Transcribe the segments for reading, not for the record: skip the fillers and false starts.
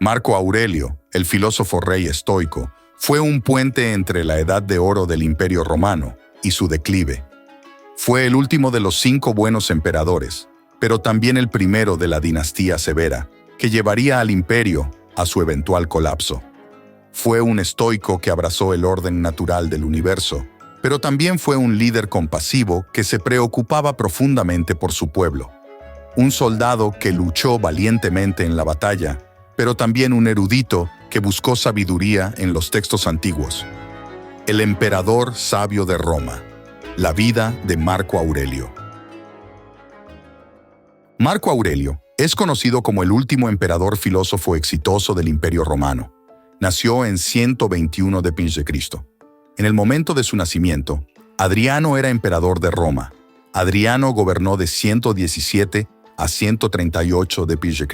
Marco Aurelio, el filósofo rey estoico, fue un puente entre la Edad de Oro del Imperio Romano y su declive. Fue el último de los 5 buenos emperadores, pero también el primero de la dinastía severa, que llevaría al imperio a su eventual colapso. Fue un estoico que abrazó el orden natural del universo, pero también fue un líder compasivo que se preocupaba profundamente por su pueblo. Un soldado que luchó valientemente en la batalla, pero también un erudito que buscó sabiduría en los textos antiguos. El emperador sabio de Roma. La vida de Marco Aurelio. Marco Aurelio es conocido como el último emperador filósofo exitoso del Imperio Romano. Nació en 121 d.C. En el momento de su nacimiento, Adriano era emperador de Roma. Adriano gobernó de 117 a 138 d.C.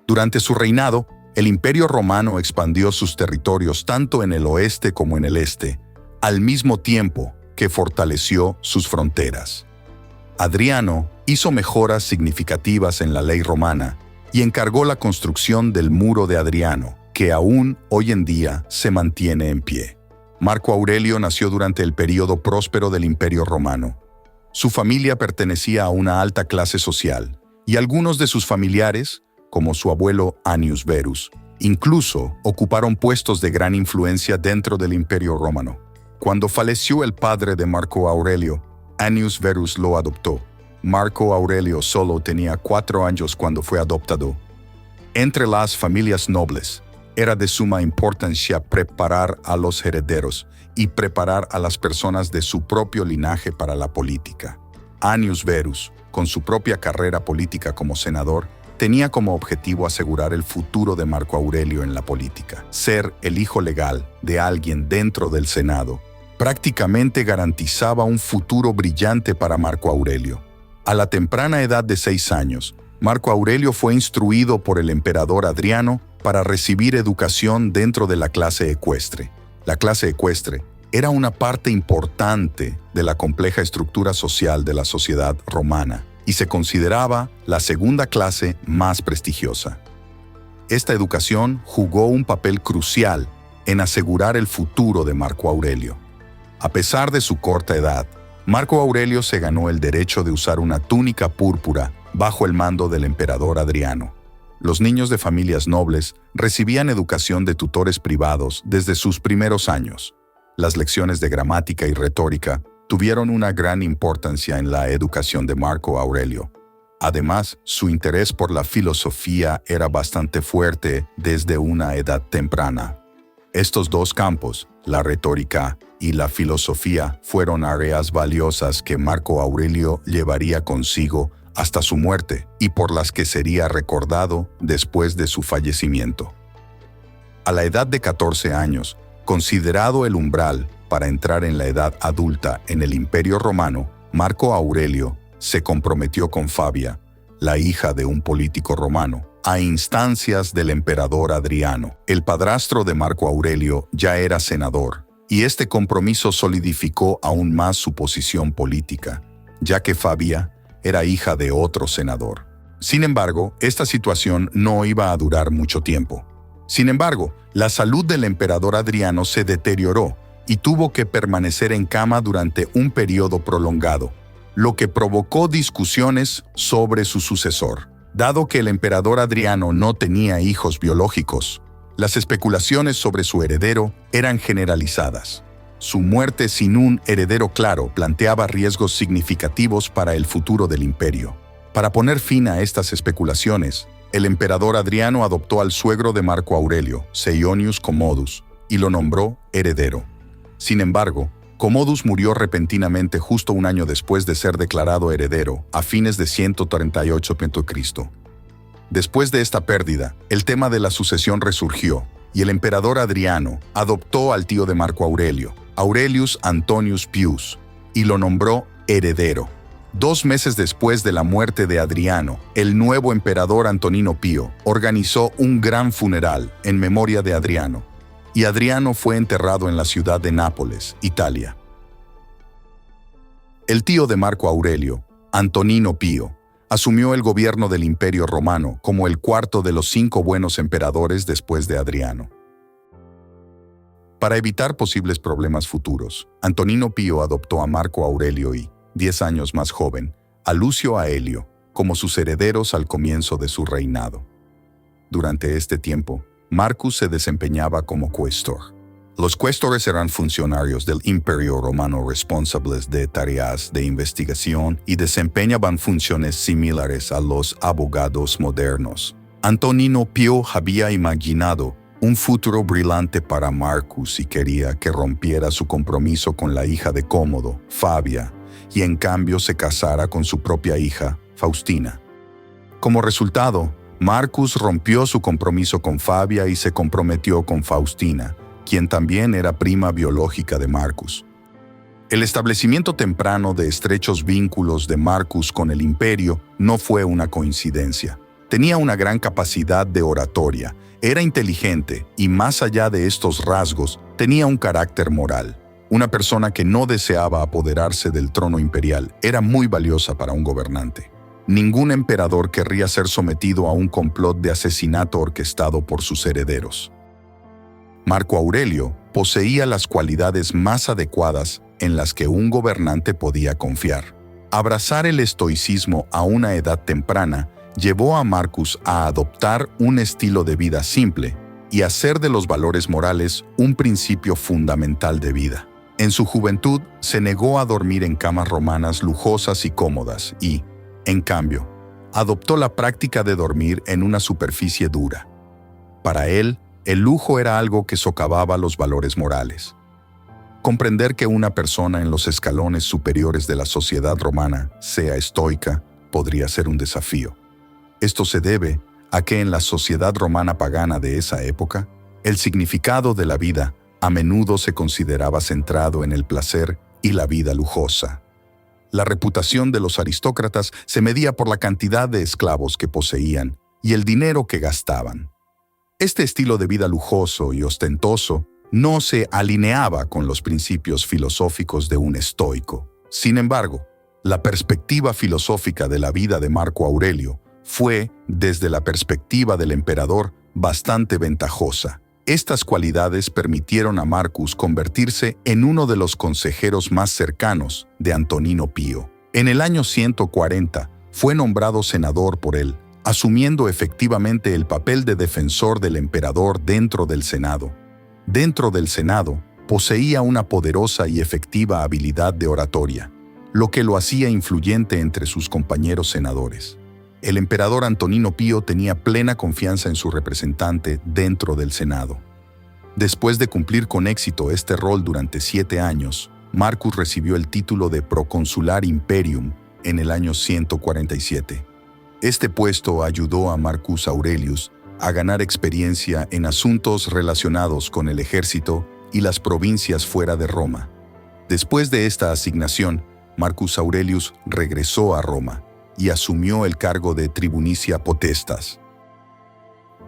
Durante su reinado, el Imperio Romano expandió sus territorios tanto en el oeste como en el este, al mismo tiempo que fortaleció sus fronteras. Adriano hizo mejoras significativas en la ley romana y encargó la construcción del Muro de Adriano, que aún hoy en día se mantiene en pie. Marco Aurelio nació durante el período próspero del Imperio Romano. Su familia pertenecía a una alta clase social, y algunos de sus familiares, como su abuelo Annius Verus, incluso ocuparon puestos de gran influencia dentro del Imperio Romano. Cuando falleció el padre de Marco Aurelio, Annius Verus lo adoptó. Marco Aurelio solo tenía 4 años cuando fue adoptado. Entre las familias nobles, era de suma importancia preparar a los herederos y preparar a las personas de su propio linaje para la política. Annius Verus, con su propia carrera política como senador, tenía como objetivo asegurar el futuro de Marco Aurelio en la política. Ser el hijo legal de alguien dentro del Senado prácticamente garantizaba un futuro brillante para Marco Aurelio. A la temprana edad de 6 años, Marco Aurelio fue instruido por el emperador Adriano para recibir educación dentro de la clase ecuestre. La clase ecuestre era una parte importante de la compleja estructura social de la sociedad romana y se consideraba la segunda clase más prestigiosa. Esta educación jugó un papel crucial en asegurar el futuro de Marco Aurelio. A pesar de su corta edad, Marco Aurelio se ganó el derecho de usar una túnica púrpura bajo el mando del emperador Adriano. Los niños de familias nobles recibían educación de tutores privados desde sus primeros años. Las lecciones de gramática y retórica tuvieron una gran importancia en la educación de Marco Aurelio. Además, su interés por la filosofía era bastante fuerte desde una edad temprana. Estos 2 campos, la retórica y la filosofía, fueron áreas valiosas que Marco Aurelio llevaría consigo hasta su muerte y por las que sería recordado después de su fallecimiento. A la edad de 14 años, considerado el umbral para entrar en la edad adulta en el Imperio Romano, Marco Aurelio se comprometió con Fabia, la hija de un político romano, a instancias del emperador Adriano. El padrastro de Marco Aurelio ya era senador, y este compromiso solidificó aún más su posición política, ya que Fabia era hija de otro senador. Sin embargo, esta situación no iba a durar mucho tiempo. Sin embargo, la salud del emperador Adriano se deterioró y tuvo que permanecer en cama durante un periodo prolongado, lo que provocó discusiones sobre su sucesor. Dado que el emperador Adriano no tenía hijos biológicos, las especulaciones sobre su heredero eran generalizadas. Su muerte sin un heredero claro planteaba riesgos significativos para el futuro del imperio. Para poner fin a estas especulaciones, el emperador Adriano adoptó al suegro de Marco Aurelio, Seionius Commodus, y lo nombró heredero. Sin embargo, Commodus murió repentinamente justo un año después de ser declarado heredero, a fines de 138 a.C. Después de esta pérdida, el tema de la sucesión resurgió, y el emperador Adriano adoptó al tío de Marco Aurelio, Aurelius Antonius Pius, y lo nombró heredero. 2 meses después de la muerte de Adriano, el nuevo emperador Antonino Pío organizó un gran funeral en memoria de Adriano, y Adriano fue enterrado en la ciudad de Nápoles, Italia. El tío de Marco Aurelio, Antonino Pío, Asumió el gobierno del Imperio Romano como el cuarto de los 5 buenos emperadores después de Adriano. Para evitar posibles problemas futuros, Antonino Pío adoptó a Marco Aurelio y, 10 años más joven, a Lucio Aelio como sus herederos al comienzo de su reinado. Durante este tiempo, Marcus se desempeñaba como cuestor. Los cuestores eran funcionarios del Imperio Romano responsables de tareas de investigación y desempeñaban funciones similares a los abogados modernos. Antonino Pío había imaginado un futuro brillante para Marcus y quería que rompiera su compromiso con la hija de Cómodo, Fabia, y en cambio se casara con su propia hija, Faustina. Como resultado, Marcus rompió su compromiso con Fabia y se comprometió con Faustina, quien también era prima biológica de Marcus. El establecimiento temprano de estrechos vínculos de Marcus con el imperio no fue una coincidencia. Tenía una gran capacidad de oratoria, era inteligente y, más allá de estos rasgos, tenía un carácter moral. Una persona que no deseaba apoderarse del trono imperial era muy valiosa para un gobernante. Ningún emperador querría ser sometido a un complot de asesinato orquestado por sus herederos. Marco Aurelio poseía las cualidades más adecuadas en las que un gobernante podía confiar. Abrazar el estoicismo a una edad temprana llevó a Marcus a adoptar un estilo de vida simple y hacer de los valores morales un principio fundamental de vida. En su juventud se negó a dormir en camas romanas lujosas y cómodas y, en cambio, adoptó la práctica de dormir en una superficie dura. Para él, el lujo era algo que socavaba los valores morales. Comprender que una persona en los escalones superiores de la sociedad romana sea estoica podría ser un desafío. Esto se debe a que en la sociedad romana pagana de esa época, el significado de la vida a menudo se consideraba centrado en el placer y la vida lujosa. La reputación de los aristócratas se medía por la cantidad de esclavos que poseían y el dinero que gastaban. Este estilo de vida lujoso y ostentoso no se alineaba con los principios filosóficos de un estoico. Sin embargo, la perspectiva filosófica de la vida de Marco Aurelio fue, desde la perspectiva del emperador, bastante ventajosa. Estas cualidades permitieron a Marcus convertirse en uno de los consejeros más cercanos de Antonino Pío. En el año 140 fue nombrado senador por él, asumiendo efectivamente el papel de defensor del emperador dentro del Senado. Dentro del Senado, poseía una poderosa y efectiva habilidad de oratoria, lo que lo hacía influyente entre sus compañeros senadores. El emperador Antonino Pío tenía plena confianza en su representante dentro del Senado. Después de cumplir con éxito este rol durante 7 años, Marcus recibió el título de Proconsular Imperium en el año 147. Este puesto ayudó a Marcus Aurelius a ganar experiencia en asuntos relacionados con el ejército y las provincias fuera de Roma. Después de esta asignación, Marcus Aurelius regresó a Roma y asumió el cargo de Tribunicia Potestas.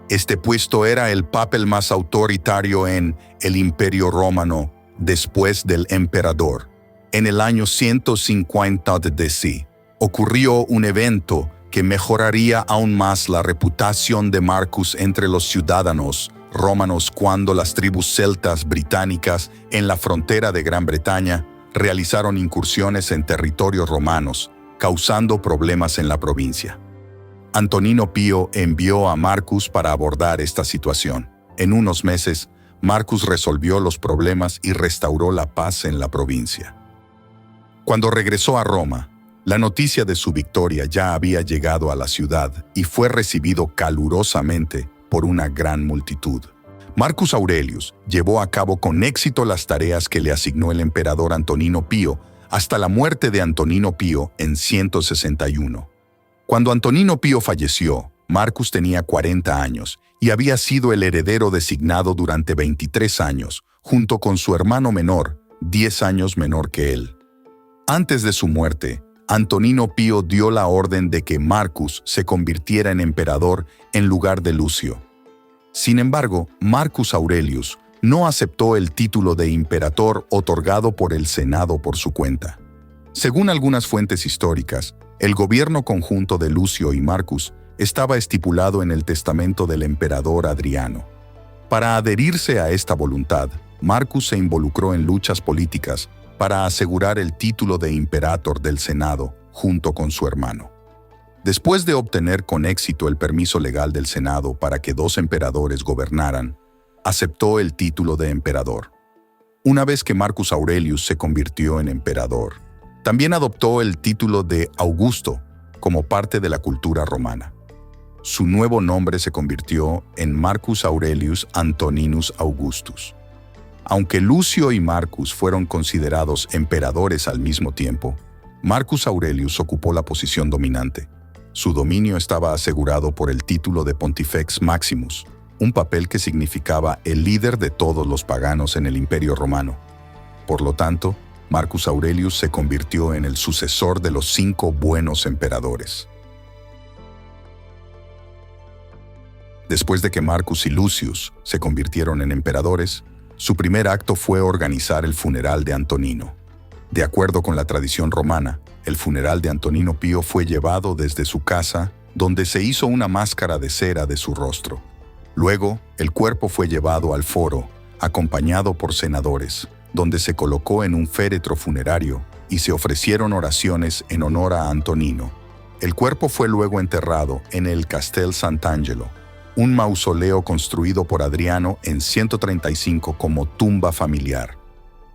Este puesto era el papel más autoritario en el Imperio Romano después del emperador. En el año 150 d.C. ocurrió un evento que mejoraría aún más la reputación de Marcus entre los ciudadanos romanos cuando las tribus celtas británicas en la frontera de Gran Bretaña realizaron incursiones en territorios romanos, causando problemas en la provincia. Antonino Pío envió a Marcus para abordar esta situación. En unos meses, Marcus resolvió los problemas y restauró la paz en la provincia. Cuando regresó a Roma, la noticia de su victoria ya había llegado a la ciudad y fue recibido calurosamente por una gran multitud. Marcus Aurelius llevó a cabo con éxito las tareas que le asignó el emperador Antonino Pío hasta la muerte de Antonino Pío en 161. Cuando Antonino Pío falleció, Marcus tenía 40 años y había sido el heredero designado durante 23 años, junto con su hermano menor, 10 años menor que él. Antes de su muerte, Antonino Pío dio la orden de que Marcus se convirtiera en emperador en lugar de Lucio. Sin embargo, Marcus Aurelius no aceptó el título de imperator otorgado por el Senado por su cuenta. Según algunas fuentes históricas, El gobierno conjunto de Lucio y Marcus estaba estipulado en el testamento del emperador Adriano. Para adherirse a esta voluntad, Marcus se involucró en luchas políticas para asegurar el título de imperator del Senado junto con su hermano. Después de obtener con éxito el permiso legal del Senado para que dos emperadores gobernaran, aceptó el título de emperador. Una vez que Marcus Aurelius se convirtió en emperador, también adoptó el título de Augusto como parte de la cultura romana. Su nuevo nombre se convirtió en Marcus Aurelius Antoninus Augustus. Aunque Lucio y Marcus fueron considerados emperadores al mismo tiempo, Marcus Aurelius ocupó la posición dominante. Su dominio estaba asegurado por el título de Pontifex Maximus, un papel que significaba el líder de todos los paganos en el Imperio Romano. Por lo tanto, Marcus Aurelius se convirtió en el sucesor de los 5 buenos emperadores. Después de que Marcus y Lucius se convirtieron en emperadores, su primer acto fue organizar el funeral de Antonino. De acuerdo con la tradición romana, el funeral de Antonino Pío fue llevado desde su casa, donde se hizo una máscara de cera de su rostro. Luego, el cuerpo fue llevado al foro, acompañado por senadores, donde se colocó en un féretro funerario y se ofrecieron oraciones en honor a Antonino. El cuerpo fue luego enterrado en el Castel Sant'Angelo, un mausoleo construido por Adriano en 135 como tumba familiar.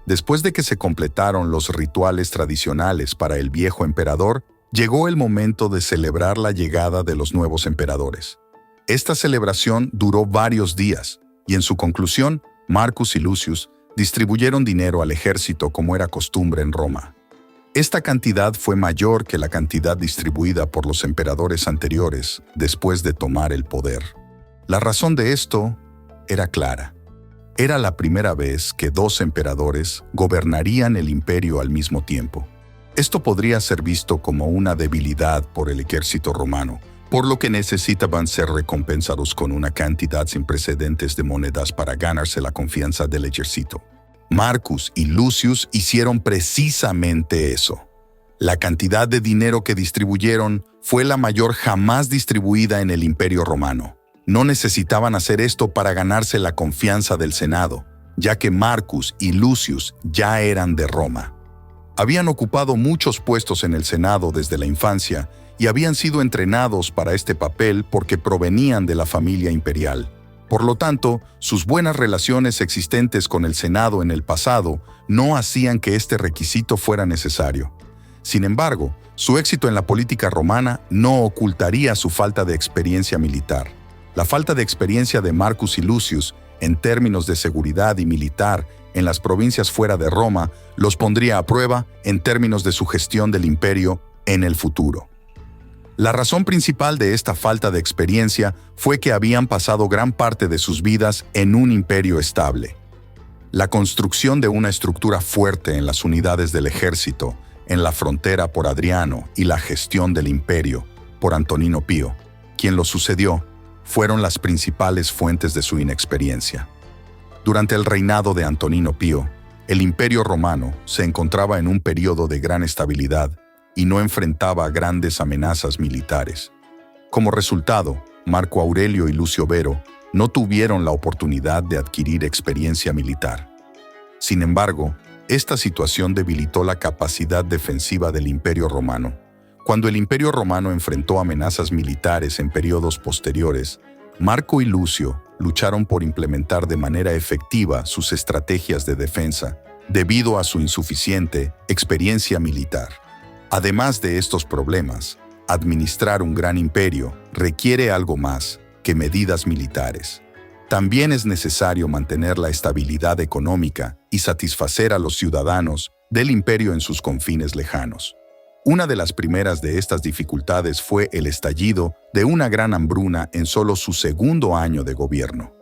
Después de que se completaron los rituales tradicionales para el viejo emperador, llegó el momento de celebrar la llegada de los nuevos emperadores. Esta celebración duró varios días, y en su conclusión, Marcus y Lucius distribuyeron dinero al ejército como era costumbre en Roma. Esta cantidad fue mayor que la cantidad distribuida por los emperadores anteriores después de tomar el poder. La razón de esto era clara. Era la primera vez que 2 emperadores gobernarían el imperio al mismo tiempo. Esto podría ser visto como una debilidad por el ejército romano, por lo que necesitaban ser recompensados con una cantidad sin precedentes de monedas para ganarse la confianza del ejército. Marcus y Lucius hicieron precisamente eso. La cantidad de dinero que distribuyeron fue la mayor jamás distribuida en el Imperio Romano. No necesitaban hacer esto para ganarse la confianza del Senado, ya que Marcus y Lucius ya eran de Roma. Habían ocupado muchos puestos en el Senado desde la infancia y habían sido entrenados para este papel porque provenían de la familia imperial. Por lo tanto, sus buenas relaciones existentes con el Senado en el pasado no hacían que este requisito fuera necesario. Sin embargo, su éxito en la política romana no ocultaría su falta de experiencia militar. La falta de experiencia de Marcus y Lucius en términos de seguridad y militar en las provincias fuera de Roma los pondría a prueba en términos de su gestión del imperio en el futuro. La razón principal de esta falta de experiencia fue que habían pasado gran parte de sus vidas en un imperio estable. La construcción de una estructura fuerte en las unidades del ejército, en la frontera por Adriano y la gestión del imperio por Antonino Pío, quien lo sucedió, fueron las principales fuentes de su inexperiencia. Durante el reinado de Antonino Pío, el Imperio Romano se encontraba en un periodo de gran estabilidad y no enfrentaba grandes amenazas militares. Como resultado, Marco Aurelio y Lucio Vero no tuvieron la oportunidad de adquirir experiencia militar. Sin embargo, esta situación debilitó la capacidad defensiva del Imperio Romano. Cuando el Imperio Romano enfrentó amenazas militares en periodos posteriores, Marco y Lucio lucharon por implementar de manera efectiva sus estrategias de defensa debido a su insuficiente experiencia militar. Además de estos problemas, administrar un gran imperio requiere algo más que medidas militares. También es necesario mantener la estabilidad económica y satisfacer a los ciudadanos del imperio en sus confines lejanos. Una de las primeras de estas dificultades fue el estallido de una gran hambruna en solo su segundo año de gobierno.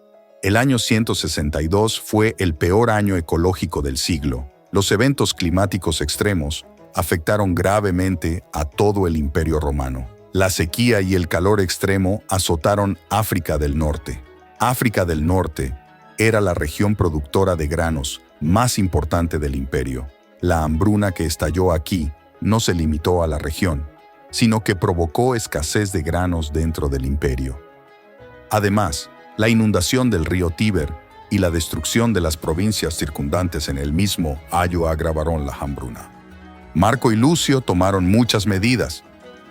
El año 162 fue el peor año ecológico del siglo. Los eventos climáticos extremos afectaron gravemente a todo el Imperio Romano. La sequía y el calor extremo azotaron África del Norte. África del Norte era la región productora de granos más importante del imperio. La hambruna que estalló aquí no se limitó a la región. sino que provocó escasez de granos dentro del imperio. Además, la inundación del río Tíber y la destrucción de las provincias circundantes en el mismo año agravaron la hambruna. Marco y Lucio tomaron muchas medidas,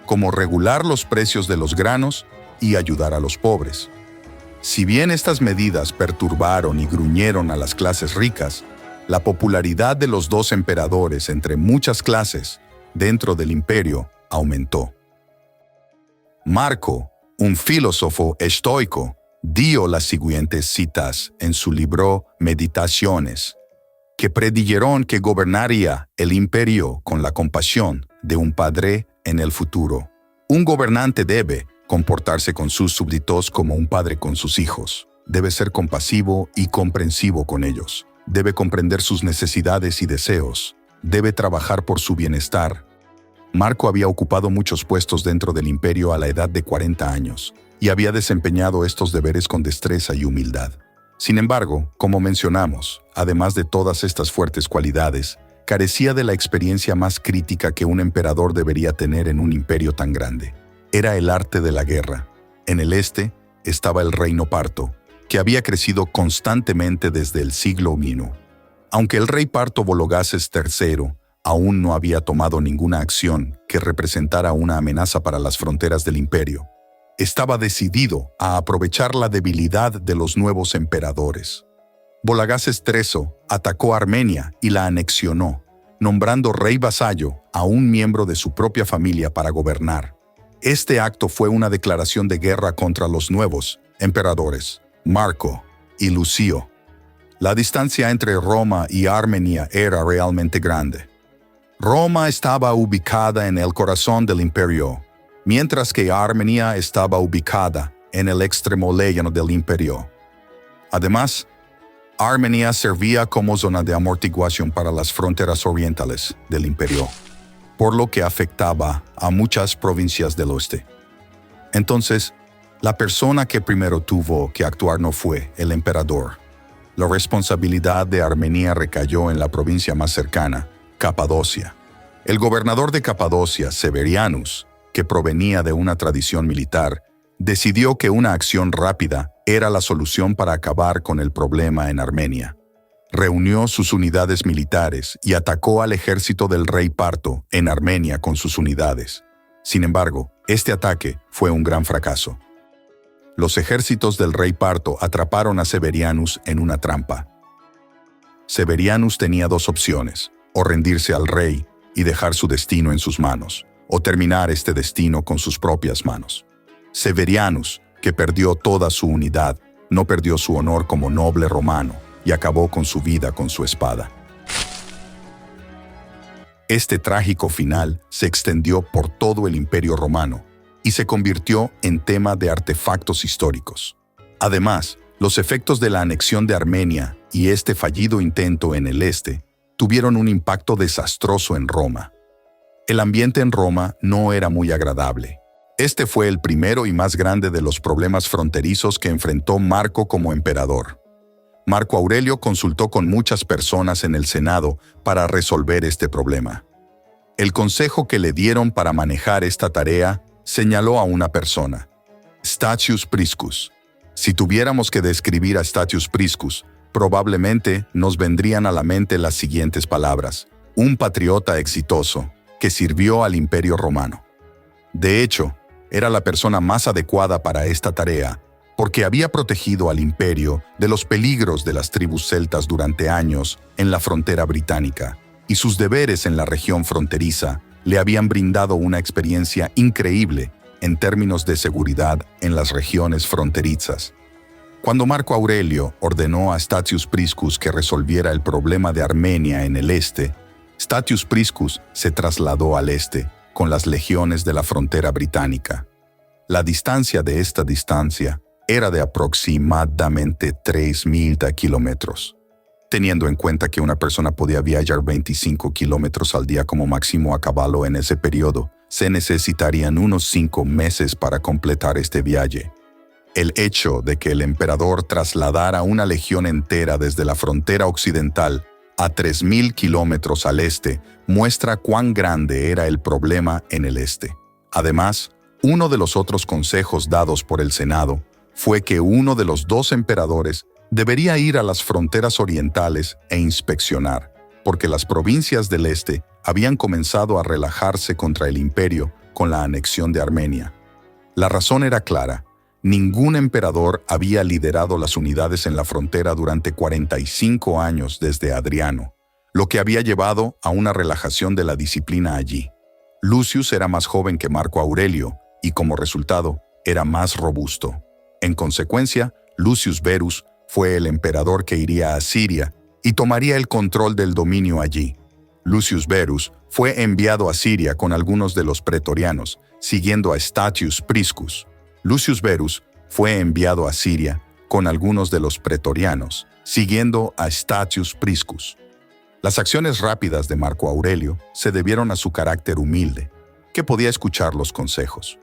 como regular los precios de los granos y ayudar a los pobres. Si bien estas medidas perturbaron y gruñeron a las clases ricas, la popularidad de los dos emperadores entre muchas clases dentro del imperio aumentó. Marco, un filósofo estoico, dio las siguientes citas en su libro Meditaciones, que predijeron que gobernaría el imperio con la compasión de un padre en el futuro. Un gobernante debe comportarse con sus súbditos como un padre con sus hijos. Debe ser compasivo y comprensivo con ellos. Debe comprender sus necesidades y deseos. Debe trabajar por su bienestar. Marco había ocupado muchos puestos dentro del imperio a la edad de 40 años y había desempeñado estos deberes con destreza y humildad. Sin embargo, como mencionamos, además de todas estas fuertes cualidades, carecía de la experiencia más crítica que un emperador debería tener en un imperio tan grande. Era el arte de la guerra. En el este estaba el reino parto, que había crecido constantemente desde el siglo I. Aunque el rey parto Vologases III aún no había tomado ninguna acción que representara una amenaza para las fronteras del imperio, estaba decidido a aprovechar la debilidad de los nuevos emperadores. Vologases III atacó Armenia y la anexionó, nombrando rey vasallo a un miembro de su propia familia para gobernar. Este acto fue una declaración de guerra contra los nuevos emperadores, Marco y Lucio. La distancia entre Roma y Armenia era realmente grande. Roma estaba ubicada en el corazón del imperio, mientras que Armenia estaba ubicada en el extremo lejano del imperio. Además, Armenia servía como zona de amortiguación para las fronteras orientales del imperio, por lo que afectaba a muchas provincias del oeste. Entonces, la persona que primero tuvo que actuar no fue el emperador. La responsabilidad de Armenia recayó en la provincia más cercana, Capadocia. El gobernador de Capadocia, Severianus, que provenía de una tradición militar, decidió que una acción rápida era la solución para acabar con el problema en Armenia. Reunió sus unidades militares y atacó al ejército del rey parto en Armenia con sus unidades. Sin embargo, este ataque fue un gran fracaso. Los ejércitos del rey parto atraparon a Severianus en una trampa. Severianus tenía dos opciones: o rendirse al rey y dejar su destino en sus manos, o terminar este destino con sus propias manos. Severianus, que perdió toda su unidad, no perdió su honor como noble romano y acabó con su vida con su espada. Este trágico final se extendió por todo el Imperio Romano y se convirtió en tema de artefactos históricos. Además, los efectos de la anexión de Armenia y este fallido intento en el este tuvieron un impacto desastroso en Roma. El ambiente en Roma no era muy agradable. Este fue el primero y más grande de los problemas fronterizos que enfrentó Marco como emperador. Marco Aurelio consultó con muchas personas en el Senado para resolver este problema. El consejo que le dieron para manejar esta tarea señaló a una persona: Statius Priscus. Si tuviéramos que describir a Statius Priscus, probablemente nos vendrían a la mente las siguientes palabras: un patriota exitoso que sirvió al Imperio Romano. De hecho, era la persona más adecuada para esta tarea, porque había protegido al imperio de los peligros de las tribus celtas durante años en la frontera británica, y sus deberes en la región fronteriza le habían brindado una experiencia increíble en términos de seguridad en las regiones fronterizas. Cuando Marco Aurelio ordenó a Statius Priscus que resolviera el problema de Armenia en el este, Statius Priscus se trasladó al este con las legiones de la frontera británica. La distancia de esta distancia era de aproximadamente 3.000 kilómetros. Teniendo en cuenta que una persona podía viajar 25 kilómetros al día como máximo a caballo en ese periodo, se necesitarían unos 5 meses para completar este viaje. El hecho de que el emperador trasladara una legión entera desde la frontera occidental a 3.000 kilómetros al este muestra cuán grande era el problema en el este. Además, uno de los otros consejos dados por el Senado fue que uno de los dos emperadores debería ir a las fronteras orientales e inspeccionar, porque las provincias del este habían comenzado a relajarse contra el imperio con la anexión de Armenia. La razón era clara: ningún emperador había liderado las unidades en la frontera durante 45 años desde Adriano, lo que había llevado a una relajación de la disciplina allí. Lucius era más joven que Marco Aurelio y, como resultado, era más robusto. En consecuencia, Lucius Verus fue el emperador que iría a Siria y tomaría el control del dominio allí. Lucius Verus fue enviado a Siria con algunos de los pretorianos, siguiendo a Statius Priscus. Lucius Verus fue enviado a Siria con algunos de los pretorianos, siguiendo a Statius Priscus. Las acciones rápidas de Marco Aurelio se debieron a su carácter humilde, que podía escuchar los consejos.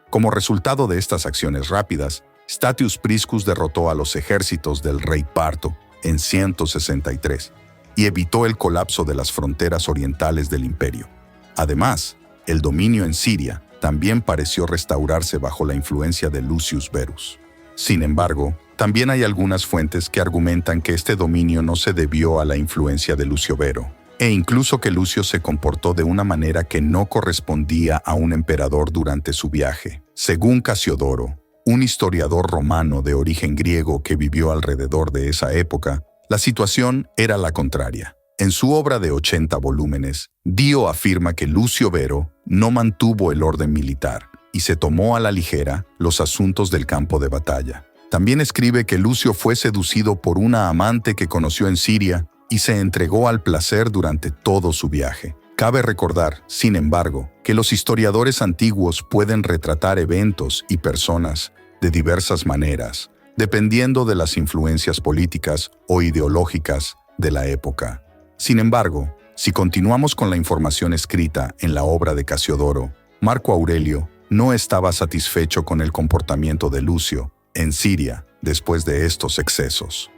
Como resultado de estas acciones rápidas, Statius Priscus derrotó a los ejércitos del rey Parto en 163 y evitó el colapso de las fronteras orientales del imperio. Además, el dominio en Siria también pareció restaurarse bajo la influencia de Lucius Verus. Sin embargo, también hay algunas fuentes que argumentan que este dominio no se debió a la influencia de Lucio Vero, e incluso que Lucio se comportó de una manera que no correspondía a un emperador durante su viaje. Según Casiodoro, un historiador romano de origen griego que vivió alrededor de esa época, la situación era la contraria. En su obra de 80 volúmenes, Dio afirma que Lucio Vero no mantuvo el orden militar y se tomó a la ligera los asuntos del campo de batalla. También escribe que Lucio fue seducido por una amante que conoció en Siria y se entregó al placer durante todo su viaje. Cabe recordar, sin embargo, que los historiadores antiguos pueden retratar eventos y personas de diversas maneras, dependiendo de las influencias políticas o ideológicas de la época. Sin embargo, si continuamos con la información escrita en la obra de Casiodoro, Marco Aurelio no estaba satisfecho con el comportamiento de Lucio en Siria después de estos excesos.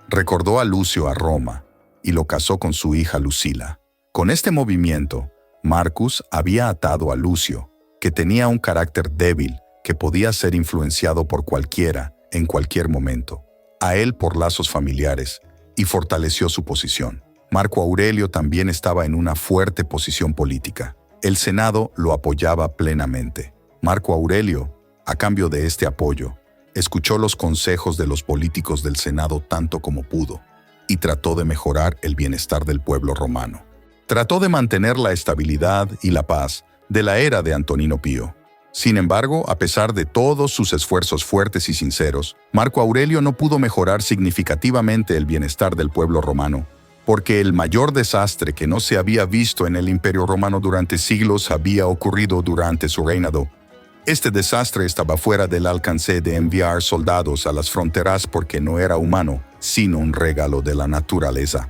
Recordó a Lucio a Roma y lo casó con su hija Lucila. Con este movimiento, Marcus había atado a Lucio, que tenía un carácter débil que podía ser influenciado por cualquiera en cualquier momento, a él por lazos familiares, y fortaleció su posición. Marco Aurelio también estaba en una fuerte posición política. El Senado lo apoyaba plenamente. Marco Aurelio, a cambio de este apoyo, escuchó los consejos de los políticos del Senado tanto como pudo y trató de mejorar el bienestar del pueblo romano. Trató de mantener la estabilidad y la paz de la era de Antonino Pío. Sin embargo, a pesar de todos sus esfuerzos fuertes y sinceros, Marco Aurelio no pudo mejorar significativamente el bienestar del pueblo romano, porque el mayor desastre que no se había visto en el Imperio Romano durante siglos había ocurrido durante su reinado. Este desastre estaba fuera del alcance de enviar soldados a las fronteras porque no era humano, sino un regalo de la naturaleza.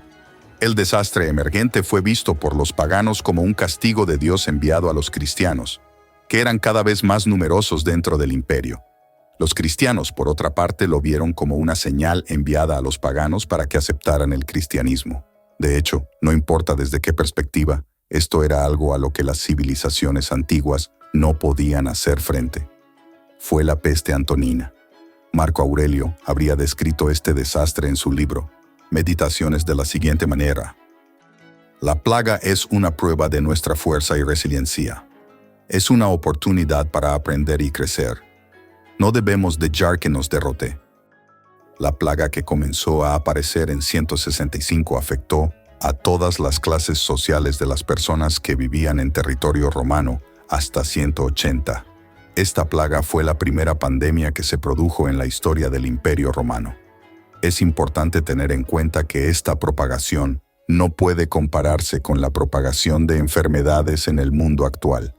El desastre emergente fue visto por los paganos como un castigo de Dios enviado a los cristianos, que eran cada vez más numerosos dentro del imperio. Los cristianos, por otra parte, lo vieron como una señal enviada a los paganos para que aceptaran el cristianismo. De hecho, no importa desde qué perspectiva, esto era algo a lo que las civilizaciones antiguas no podían hacer frente. Fue la peste antonina. Marco Aurelio habría descrito este desastre en su libro Meditaciones de la siguiente manera: la plaga es una prueba de nuestra fuerza y resiliencia. Es una oportunidad para aprender y crecer. No debemos dejar que nos derrote. La plaga que comenzó a aparecer en 165 afectó a todas las clases sociales de las personas que vivían en territorio romano hasta 180. Esta plaga fue la primera pandemia que se produjo en la historia del Imperio Romano. Es importante tener en cuenta que esta propagación no puede compararse con la propagación de enfermedades en el mundo actual.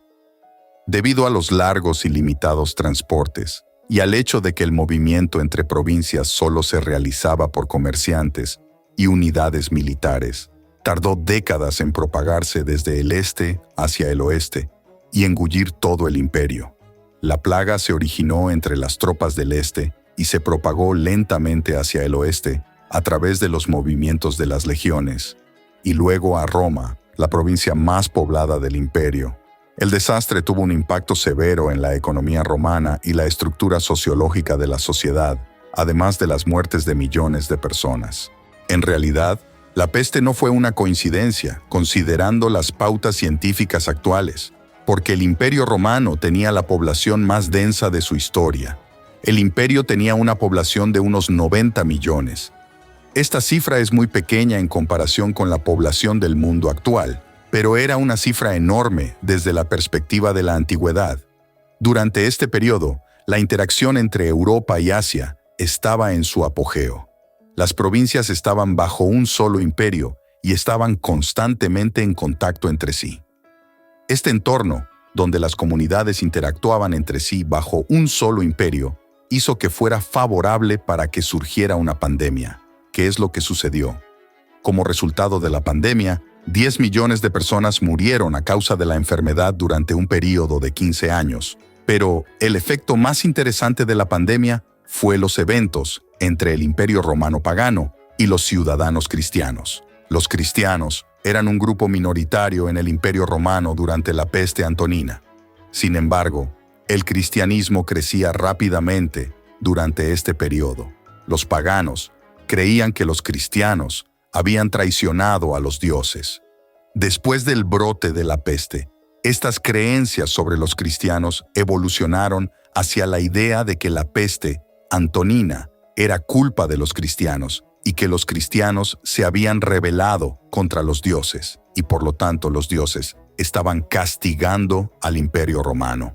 Debido a los largos y limitados transportes y al hecho de que el movimiento entre provincias solo se realizaba por comerciantes y unidades militares, tardó décadas en propagarse desde el este hacia el oeste y engullir todo el imperio. La plaga se originó entre las tropas del este y se propagó lentamente hacia el oeste a través de los movimientos de las legiones, y luego a Roma, la provincia más poblada del imperio. El desastre tuvo un impacto severo en la economía romana y la estructura sociológica de la sociedad, además de las muertes de millones de personas. En realidad, la peste no fue una coincidencia, considerando las pautas científicas actuales, porque el Imperio Romano tenía la población más densa de su historia. El imperio tenía una población de unos 90 millones. Esta cifra es muy pequeña en comparación con la población del mundo actual, pero era una cifra enorme desde la perspectiva de la antigüedad. Durante este periodo, la interacción entre Europa y Asia estaba en su apogeo. Las provincias estaban bajo un solo imperio y estaban constantemente en contacto entre sí. Este entorno, donde las comunidades interactuaban entre sí bajo un solo imperio, hizo que fuera favorable para que surgiera una pandemia, que es lo que sucedió. Como resultado de la pandemia, 10 millones de personas murieron a causa de la enfermedad durante un período de 15 años. Pero el efecto más interesante de la pandemia fue los eventos entre el Imperio Romano pagano y los ciudadanos cristianos. Los cristianos eran un grupo minoritario en el Imperio Romano durante la peste antonina. Sin embargo, el cristianismo crecía rápidamente durante este periodo. Los paganos creían que los cristianos habían traicionado a los dioses. Después del brote de la peste, estas creencias sobre los cristianos evolucionaron hacia la idea de que la peste antonina era culpa de los cristianos y que los cristianos se habían rebelado contra los dioses y por lo tanto los dioses estaban castigando al Imperio Romano.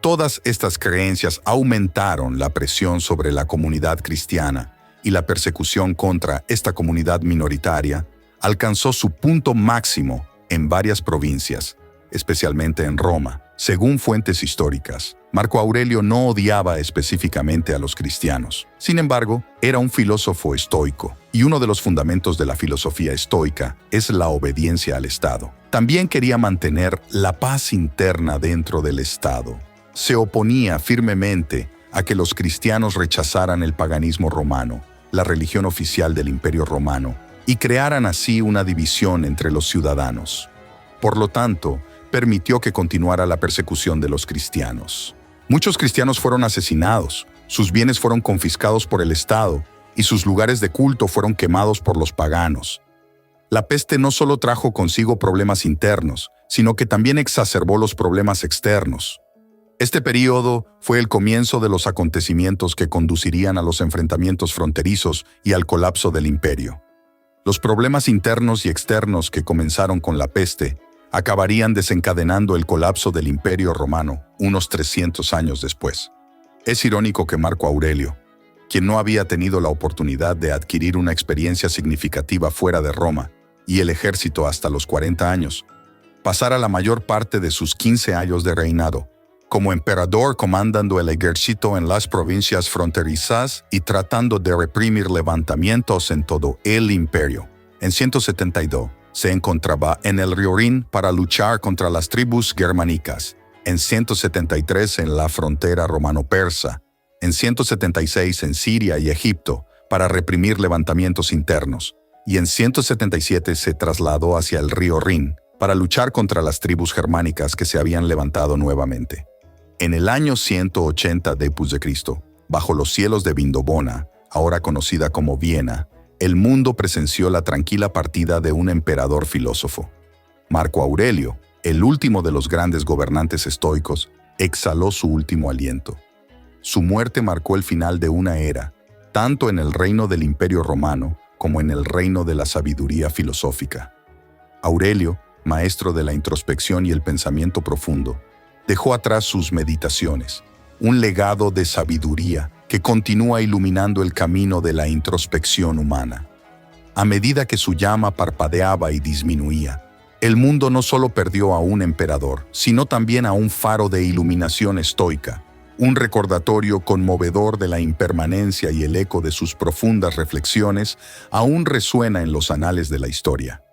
Todas estas creencias aumentaron la presión sobre la comunidad cristiana y la persecución contra esta comunidad minoritaria alcanzó su punto máximo en varias provincias, especialmente en Roma. Según fuentes históricas, Marco Aurelio no odiaba específicamente a los cristianos. Sin embargo, era un filósofo estoico, y uno de los fundamentos de la filosofía estoica es la obediencia al Estado. También quería mantener la paz interna dentro del Estado. Se oponía firmemente a que los cristianos rechazaran el paganismo romano, la religión oficial del Imperio Romano, y crearan así una división entre los ciudadanos. Por lo tanto, permitió que continuara la persecución de los cristianos. Muchos cristianos fueron asesinados, sus bienes fueron confiscados por el Estado y sus lugares de culto fueron quemados por los paganos. La peste no solo trajo consigo problemas internos, sino que también exacerbó los problemas externos. Este período fue el comienzo de los acontecimientos que conducirían a los enfrentamientos fronterizos y al colapso del imperio. Los problemas internos y externos que comenzaron con la peste acabarían desencadenando el colapso del Imperio Romano unos 300 años después. Es irónico que Marco Aurelio, quien no había tenido la oportunidad de adquirir una experiencia significativa fuera de Roma y el ejército hasta los 40 años, pasara la mayor parte de sus 15 años de reinado como emperador comandando el ejército en las provincias fronterizas y tratando de reprimir levantamientos en todo el imperio. En 172, se encontraba en el río Rin para luchar contra las tribus germánicas. En 173 en la frontera romano-persa. En 176 en Siria y Egipto para reprimir levantamientos internos. Y en 177 se trasladó hacia el río Rin para luchar contra las tribus germánicas que se habían levantado nuevamente. En el año 180 d.C., bajo los cielos de Vindobona, ahora conocida como Viena, el mundo presenció la tranquila partida de un emperador filósofo. Marco Aurelio, el último de los grandes gobernantes estoicos, exhaló su último aliento. Su muerte marcó el final de una era, tanto en el reino del Imperio Romano como en el reino de la sabiduría filosófica. Aurelio, maestro de la introspección y el pensamiento profundo, dejó atrás sus meditaciones, un legado de sabiduría que continúa iluminando el camino de la introspección humana. A medida que su llama parpadeaba y disminuía, el mundo no solo perdió a un emperador, sino también a un faro de iluminación estoica, un recordatorio conmovedor de la impermanencia y el eco de sus profundas reflexiones aún resuena en los anales de la historia.